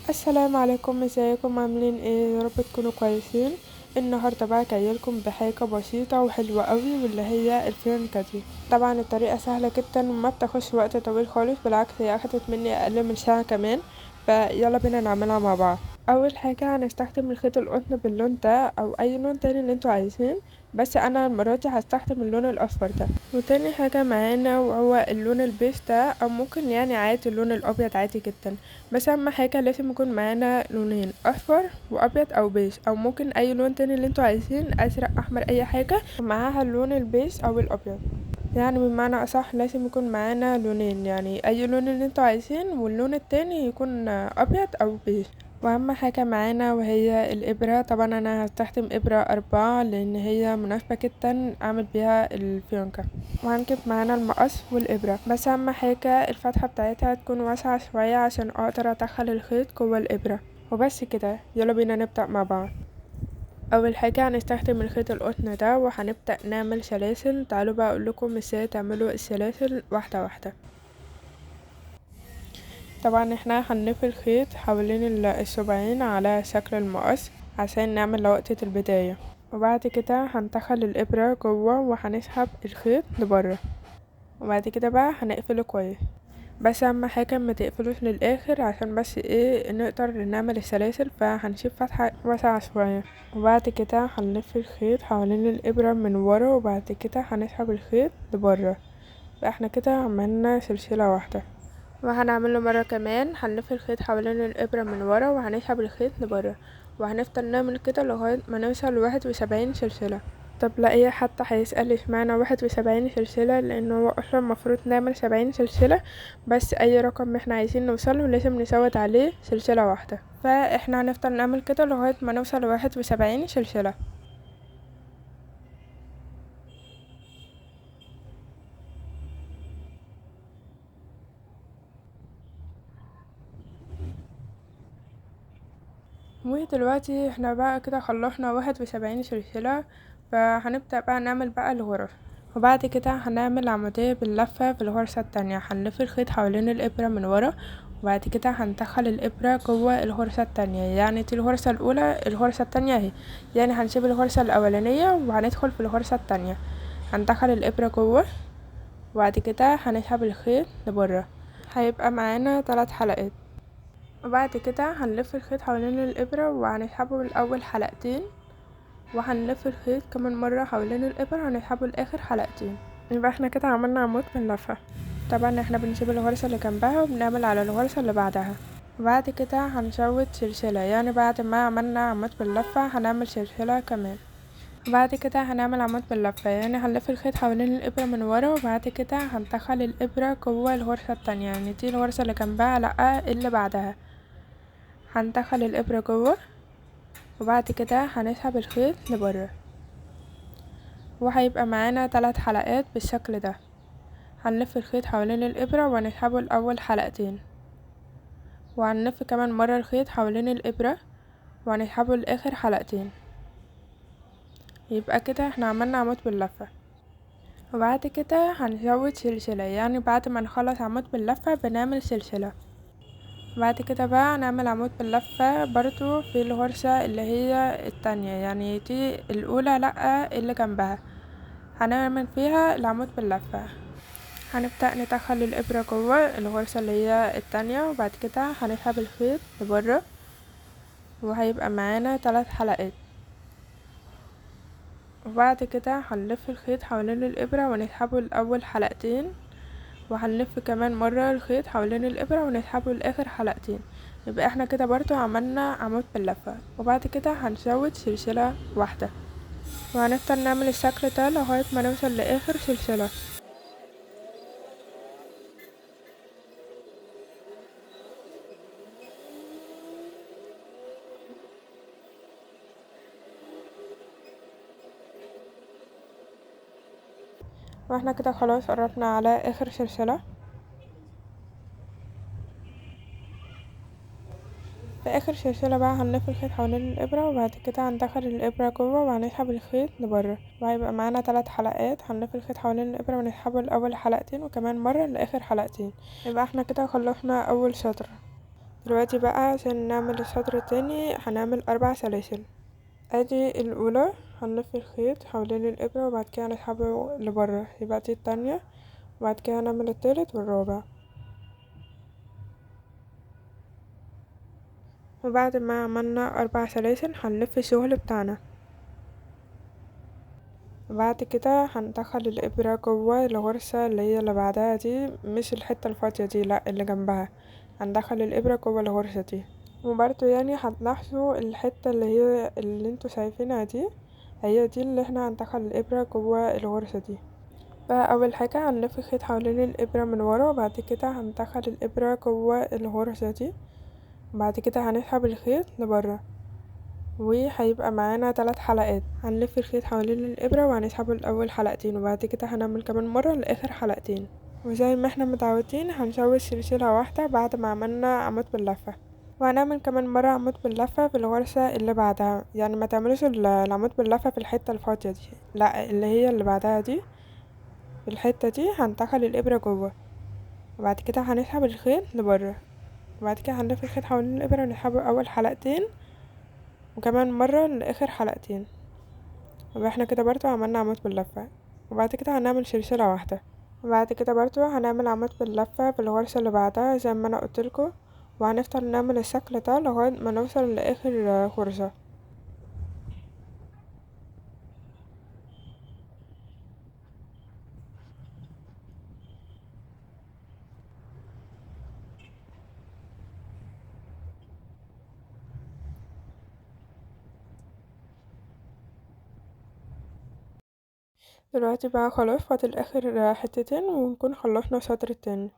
السلام عليكم، ازيكم عاملين ايه؟ يا رب تكونوا كويسين. النهارده بقى جايلكم بحاجه بسيطه وحلوه قوي، واللي هي الفيونكه دي. طبعا الطريقه سهله جدا وما بتاخدش وقت طويل خالص، بالعكس هي اخدت مني اقل من ساعه كمان. فيلا بينا نعملها مع بعض. اول حاجه هنستخدم الخيط القطن باللون ده او اي لون تاني اللي انتوا عايزين، بس انا المره دي هستخدم اللون الاصفر ده. وتاني حاجه معانا وهو اللون البيج ده، او ممكن يعني عادي اللون الابيض عادي جدا. بس اهم حاجه لازم يكون معانا لونين، اصفر وابيض او بيج، او ممكن اي لون تاني اللي انتوا عايزين، ازرق احمر اي حاجه ومعاها اللون البيج او الابيض. يعني بمعنى اصح لازم يكون معانا لونين، يعني اي لون اللي انتوا عايزين، واللون التاني يكون ابيض او بيج. واهم حاجه معانا وهي الابره. طبعا انا هستخدم ابره 4 لان هي مناسبه جدا اعمل بيها الفيونكه. وهنجيب معانا المقص والابره، بس اهم حاجه الفتحه بتاعتها تكون واسعه شويه عشان اقدر ادخل الخيط جوه الابره. وبس كده، يلا بينا نبدا مع بعض. اول حاجه هنستخدم الخيط القطن ده وهنبدا نعمل سلاسل. تعالوا بقى اقولكم ازاي تعملوا السلاسل واحده واحده. طبعا احنا هنلف الخيط حوالين الصباعين على شكل المقص عشان نعمل لقطة البداية. وبعد كده هندخل الإبرة جوه وهنسحب الخيط لبره. وبعد كده بقى هنقفله كويس، بس اهم حاجة ما تقفلوش للآخر عشان بس ايه نقدر نعمل السلاسل، فهنسيب فتحة واسعة شوية. وبعد كده هنلف الخيط حوالين الإبرة من ورا، وبعد كده هنسحب الخيط لبره. فاحنا كده عملنا سلسلة واحدة. وهنعمله مرة كمان، هنلف الخيط حوالين الإبرة من ورا وهنسحب الخيط لبره، وهنفضل نعمل كده لغاية ما نوصل ل71 سلسلة. طب لا ايه، حتى هيسأل اشمعنى 71 سلسلة، لأنه هو أصلا المفروض نعمل 70 سلسلة، بس أي رقم احنا عايزين نوصله لازم نزود عليه سلسلة واحدة. فاحنا هنفضل نعمل كده لغاية ما نوصل ل71 سلسلة. ودلوقتي احنا بقى كده خلصنا 71 سلسلة، فهنبدأ بقى نعمل بقى الغرز. وبعد كده هنعمل عمودية باللفة في الغرزة التانية. هنلف الخيط حوالين الإبرة من ورا، وبعد كده هندخل الإبرة جوه الغرزة التانية. يعني دي الغرزة الأولى، الغرزة التانية اهي. يعني هنسيب الغرزة الأولانية وهندخل في الغرزة التانية. هندخل الإبرة جوه، وبعد كده هنسحب الخيط لبره. هيبقى معانا 3 حلقات. وبعد كده هنلف الخيط حوالين الإبرة وهنسحبه الأول حلقتين، وهنلف الخيط كمان مرة حوالين الإبرة هنسحبه لآخر حلقتين. يبقى احنا كده عملنا عمود من لفة. طبعا احنا بنسيب الغرزة اللي جنبها وبنعمل على الغرزة اللي بعدها. وبعد كده هنزود سلسلة، يعني بعد ما عملنا عمود باللفة هنعمل سلسلة كمان. وبعد كده هنعمل عمود باللفة، يعني هنلف الخيط حوالين الإبرة من ورا، وبعد كده هندخل الإبرة جوه الغرزة التانية. يعني دي الغرزة اللي جنبها لأ، اللي بعدها. هندخل الإبرة جوه، وبعد كده هنسحب الخيط لبره، وهيبقى معانا 3 حلقات بالشكل ده. هنلف الخيط حوالين الإبرة ونسحبه الأول حلقتين، وهنلف كمان مرة الخيط حوالين الإبرة وهنسحبه لآخر حلقتين. يبقى كده احنا عملنا عمود باللفة. وبعد كده هنزود سلسلة، يعني بعد ما نخلص عمود باللفة بنعمل سلسلة. بعد كده بقى نعمل عمود باللفة برضو في الغرزة اللي هي التانية، يعني دي الأولى لأ اللي جنبها، هنعمل فيها العمود باللفة. هنبدأ ندخل الإبرة جوه الغرزة اللي هي التانية، وبعد كده هنسحب الخيط لبره، وهيبقى معانا 3 حلقات. وبعد كده هنلف الخيط حوالين الإبرة ونسحبه الأول حلقتين، وهنلف كمان مرة الخيط حوالين الإبرة ونسحبه لآخر حلقتين. يبقى احنا كده برضو عملنا عمود باللفة. وبعد كده هنزود سلسلة واحدة، وهنفضل نعمل الشكل ده لغاية ما نوصل لآخر سلسلة. واحنا كده خلاص قربنا على آخر سلسلة. في آخر سلسلة بقى هنلف الخيط حوالين الإبرة، وبعد كده هندخل الإبرة جوه وهنسحب الخيط لبره، وهيبقى معانا 3 حلقات. هنلف الخيط حوالين الإبرة ونسحبه الأول حلقتين وكمان مرة لآخر حلقتين. يبقى احنا كده خلصنا أول سطر. دلوقتي بقى عشان نعمل السطر التاني هنعمل 4 سلاسل. ادي الاولى هنلف الخيط حوالين الابرة وبعد كده هنسحبه لبره، يبقى دي التانية، وبعد كده هنعمل التالت والرابع. وبعد ما عملنا 4 سلاسل هنلف الشغل بتاعنا. وبعد كده هندخل الابرة جوه الغرزة اللي هي اللي بعدها دي، مش الحتة الفاضية دي، لا اللي جنبها، هندخل الابرة جوه الغرزة دي. وبرضو يعني هتلاحظوا الحتة اللي هي اللي انتوا شايفينها دي، هي دي اللي احنا هندخل الابرة جوه الغرزة دي. فاول حاجة هنلف الخيط حوالين الابرة من ورا، وبعد كده هندخل الابرة جوه الغرزة دي، وبعد كده هنسحب الخيط لبره، وهيبقى معانا 3 حلقات. هنلف الخيط حوالين الابرة وهنسحبه الاول حلقتين، وبعد كده هنعمل كمان مرة لاخر حلقتين. وزي ما احنا متعودين هنسوي سلسلة واحدة بعد ما عملنا عمود باللفة، وهنعمل كمان مرة عمود باللفة في الغرزة اللي بعدها. يعني ما تعملوش العمود باللفة في الحتة الفاضية دي، لا اللي هي اللي بعدها دي، في الحتة دي هندخل الابرة جوه، وبعد كده هنسحب الخيط لبره، وبعد كده هنلف الخيط حوالين الابرة ونسحبه اول حلقتين وكمان مرة لاخر حلقتين. يبقى احنا كده برضو عملنا عمود باللفة، وبعد كده هنعمل سلسلة واحدة، وبعد كده برضو هنعمل عمود باللفة في الغرزة اللي بعدها زي ما انا قلتلكوا، وهنفضل نعمل الشكل ده لغاية ما نوصل لاخر غرزة. دلوقتي بقى خلاص فاضل اخر حتتين ونكون خلصنا السطر التاني.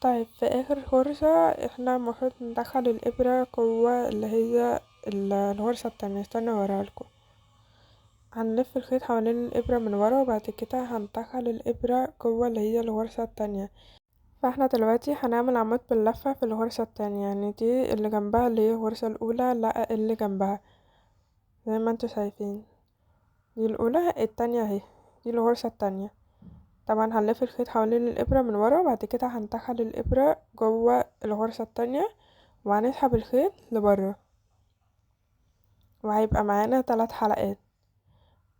طيب في اخر غرزة احنا المفروض ندخل الابرة جوه اللي هي الغرزة التانية. استنى اوريهالكوا. هنلف الخيط حوالين الابرة من ورا، وبعد كده هندخل الابرة جوه اللي هي الغرزة التانية. فاحنا دلوقتي هنعمل عمود باللفة في الغرزة التانية، يعني دي اللي جنبها اللي هي الغرزة الاولى، لا اللي جنبها زي ما انتوا شايفين، دي الاولى، التانية اهي، دي الغرزة التانية. طبعا هنلف الخيط حوالين الابرة من ورا، وبعد كده هندخل الابرة جوه الغرزة التانية وهنسحب الخيط لبره، وهيبقى معانا 3 حلقات.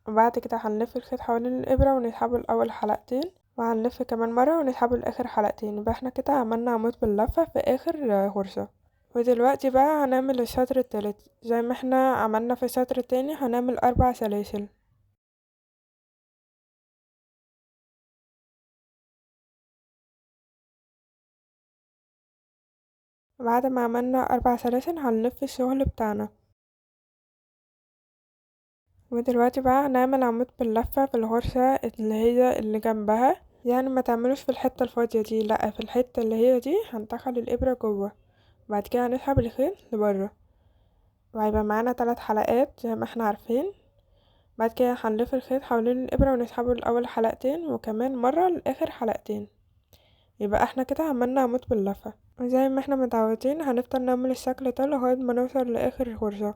وبعد كده هنلف الخيط حوالين الابرة ونسحبه الاول حلقتين، وهنلف كمان مرة ونسحبه لاخر حلقتين. يبقى احنا كده عملنا عمود باللفة في اخر غرزة. ودلوقتي بقى هنعمل السطر التالت زي ما احنا عملنا في السطر التاني، هنعمل 4 سلاسل. بعد ما عملنا 4 سلاسل هنلف الشغل بتاعنا. ودلوقتي بقى هنعمل عمود باللفة في الغرزة اللي هي اللي جنبها، يعني ما تعملوش في الحتة الفاضية دي، لا في الحتة اللي هي دي هندخل الابرة جوه، بعد كده هنسحب الخيط لبره، وهيبقى معانا 3 حلقات زي ما احنا عارفين. بعد كده هنلف الخيط حوالين الابرة ونسحبه الاول حلقتين وكمان مرة لاخر حلقتين. يبقى احنا كده عملنا عمود باللفة، وزي ما احنا متعودين هنفضل نعمل الشكل ده لغاية ما نوصل لاخر غرزة.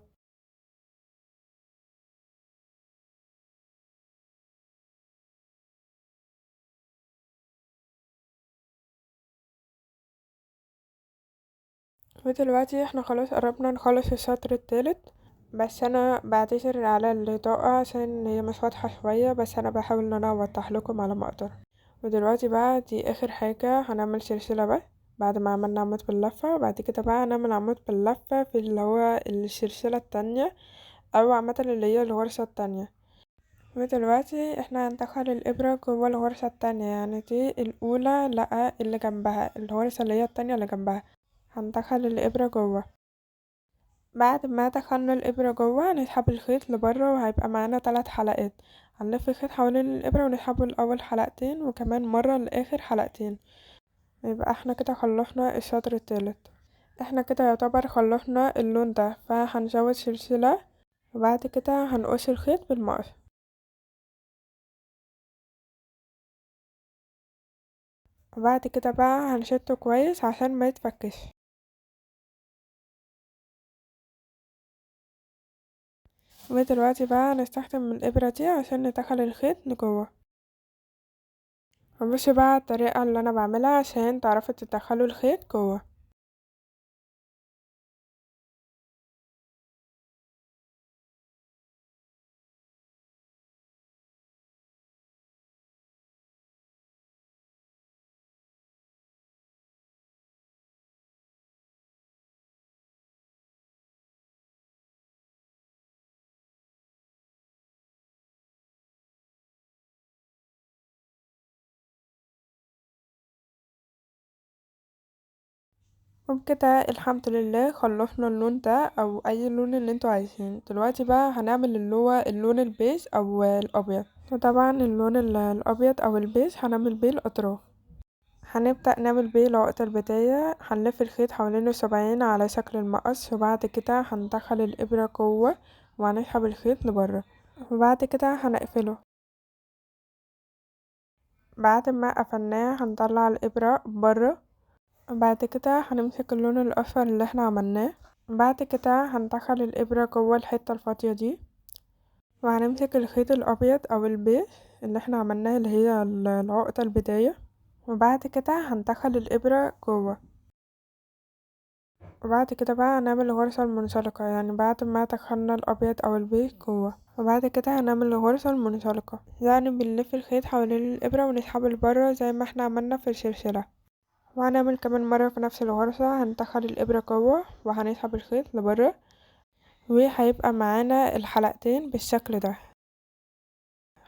ودلوقتي احنا خلاص قربنا نخلص السطر التالت، بس انا بعتذر على الاضاءة عشان هي مش واضحة شوية، بس انا بحاول ان انا اوضح لكم على ما اقدر. ودلوقتي بقى دي اخر حاجة، هنعمل سلسلة بقى بعد ما عملنا عمود باللفة، وبعد كده بقى هنعمل عمود باللفة في اللي هو السلسلة التانية، او عامة اللي هي الغرزة التانية. ودلوقتي احنا هندخل الابرة جوه الغرزة التانية، يعني دي الاولى لا اللي جنبها، الغرزة اللي هي التانية اللي جنبها، هندخل الابرة جوه. بعد ما دخلنا الابرة جوه هنسحب الخيط لبره، وهيبقى معانا 3 حلقات. هنلف الخيط حوالين الابرة ونسحبه الاول حلقتين وكمان مرة لاخر حلقتين. يبقى احنا كده خلصنا السطر التالت. احنا كده يعتبر خلصنا اللون ده، فهنزود سلسلة وبعد كده هنقص الخيط بالمقص. وبعد كده بقى هنشده كويس عشان ما يتفكش. ودلوقتي بقى هنستخدم الإبرة دي عشان ندخل الخيط لجوه. وبصوا بقى الطريقة اللي أنا بعملها عشان تعرفوا تدخلوا الخيط جوه. وبكده الحمد لله خلصنا اللون ده او اي لون اللي انتوا عايزين. دلوقتي بقى هنعمل اللي هو اللون البيج او الابيض. وطبعا اللون الابيض او البيج هنعمل بيه الاطراف. هنبدأ نعمل بيه العقدة البداية. هنلف الخيط حوالين الصباعين على شكل المقص، وبعد كده هندخل الإبرة جوه وهنسحب الخيط لبره، وبعد كده هنقفله. بعد ما قفلناه هنطلع الإبرة بره، وبعد كده هنمسك اللون الأصفر اللي احنا عملناه. بعد كده هندخل الإبرة جوه الحتة الفاضية دي، وهنمسك الخيط الأبيض أو البيج اللي احنا عملناه اللي هي العقدة البداية، وبعد كده هندخل الإبرة جوه. وبعد كده بقى هنعمل الغرزة المنزلقة، يعني بعد ما دخلنا الأبيض أو البيج جوه، وبعد كده هنعمل الغرزة المنزلقة، يعني بنلف الخيط حوالين الإبرة ونسحبه لبره زي ما احنا عملنا في السلسلة. وهنعمل كمان مرة في نفس الغرزة، هندخل الإبرة جوه وهنسحب الخيط لبره، وهيبقى معانا الحلقتين بالشكل ده.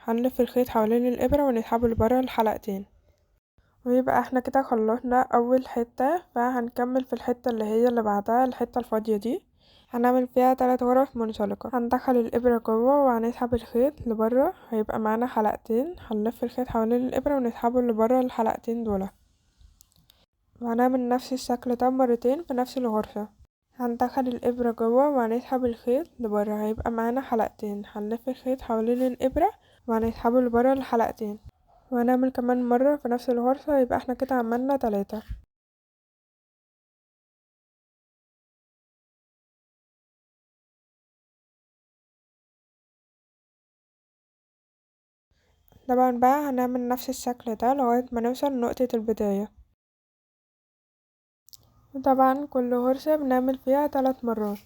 هنلف الخيط حوالين الإبرة ونسحبه لبره الحلقتين، ويبقى احنا كده خلصنا أول حتة. فهنكمل في الحتة اللي هي اللي بعدها، الحتة الفاضية دي هنعمل فيها 3 غرف منزلقة. هندخل الإبرة جوه وهنسحب الخيط لبره، هيبقى معانا حلقتين. هنلف الخيط حوالين الإبرة ونسحبه لبره الحلقتين دول، وهنعمل نفس الشكل ده مرتين في نفس الغرفة. هندخل الإبرة جوه وهنسحب الخيط لبره، هيبقى معانا حلقتين. هنلف الخيط حوالين الإبرة وهنسحبه لبره الحلقتين، وهنعمل كمان مرة في نفس الغرفة. يبقى احنا كده عملنا 3. طبعا بقى هنعمل نفس الشكل ده لغاية ما نوصل لنقطة البداية. وطبعا كل غرزة بنعمل فيها 3 مرات.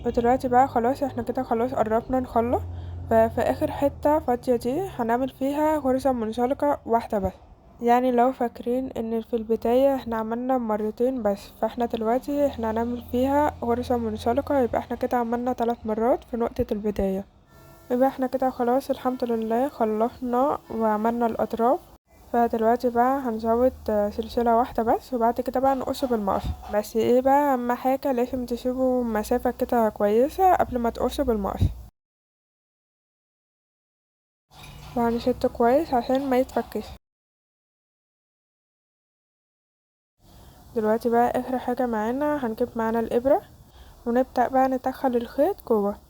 ودلوقتي بقى خلاص احنا كده خلاص قربنا نخلص. ففي اخر حتة فاضية دي هنعمل فيها غرزة منزلقة واحدة بس. يعني لو فاكرين ان في البداية احنا عملنا مرتين بس، فاحنا دلوقتي احنا هنعمل فيها غرزة منزلقة. يبقى احنا كده عملنا 3 مرات في نقطة البداية. يبقى احنا كده خلاص الحمد لله خلصنا وعملنا الأطراف. فدلوقتي بقى هنزود سلسلة واحدة بس، وبعد كده بقى نقصه بالمقص. بس ايه بقى اهم حاجة، لازم تسيبوا مسافة كده كويسة قبل ما تقصوا بالمقص، وهنشد كويس عشان ما يتفكش. دلوقتي بقى اخر حاجة معانا، هنجيب معانا الإبرة ونبدأ بقى ندخل الخيط جوه.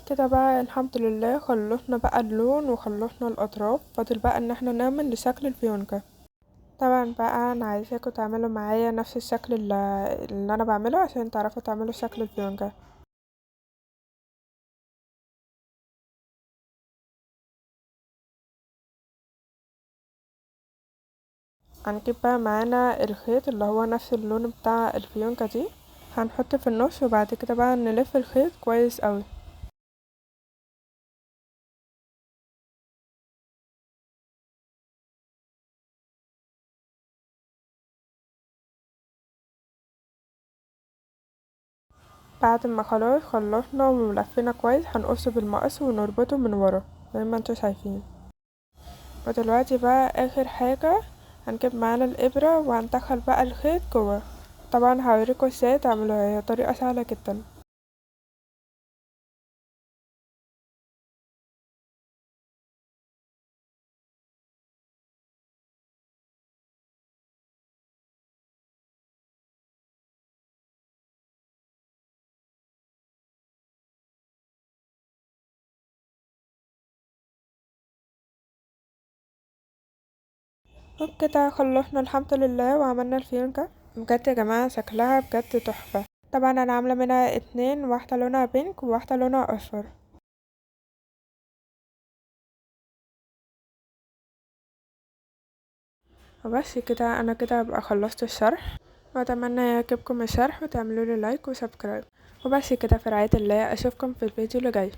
كده بقى الحمد لله خلصنا بقى اللون وخلصنا الأطراف. فاضل بقى ان احنا نعمل لشكل الفيونكة. طبعا بقى انا عايزاكم تعملوا معايا نفس الشكل اللي انا بعمله عشان تعرفوا تعملوا شكل الفيونكة. هنجيب بقى معانا الخيط اللي هو نفس اللون بتاع الفيونكة دي، هنحط في النص وبعد كده بقى نلف الخيط كويس قوي. بعد ما خلاص خلصنا ولفينا كويس هنقصه بالمقص ونربطه من ورا زي ما انتوا شايفين. ودلوقتي بقى اخر حاجة هنجيب معانا الابرة وهندخل بقى الخيط جوه. طبعا هوريكم ازاي تعملوها، هي طريقة سهلة جدا. وبكده خلصنا الحمد لله وعملنا الفيونكة. بجد يا جماعة شكلها بجد تحفة. طبعا انا عاملة منها اتنين، واحدة لونها بينك وواحدة لونها اصفر. وبس كده انا كده ابقى خلصت الشرح، واتمنى يعجبكم الشرح وتعملوا لي لايك وسبسكرايب. وبس كده في رعاية الله، اشوفكم في الفيديو اللي جاي.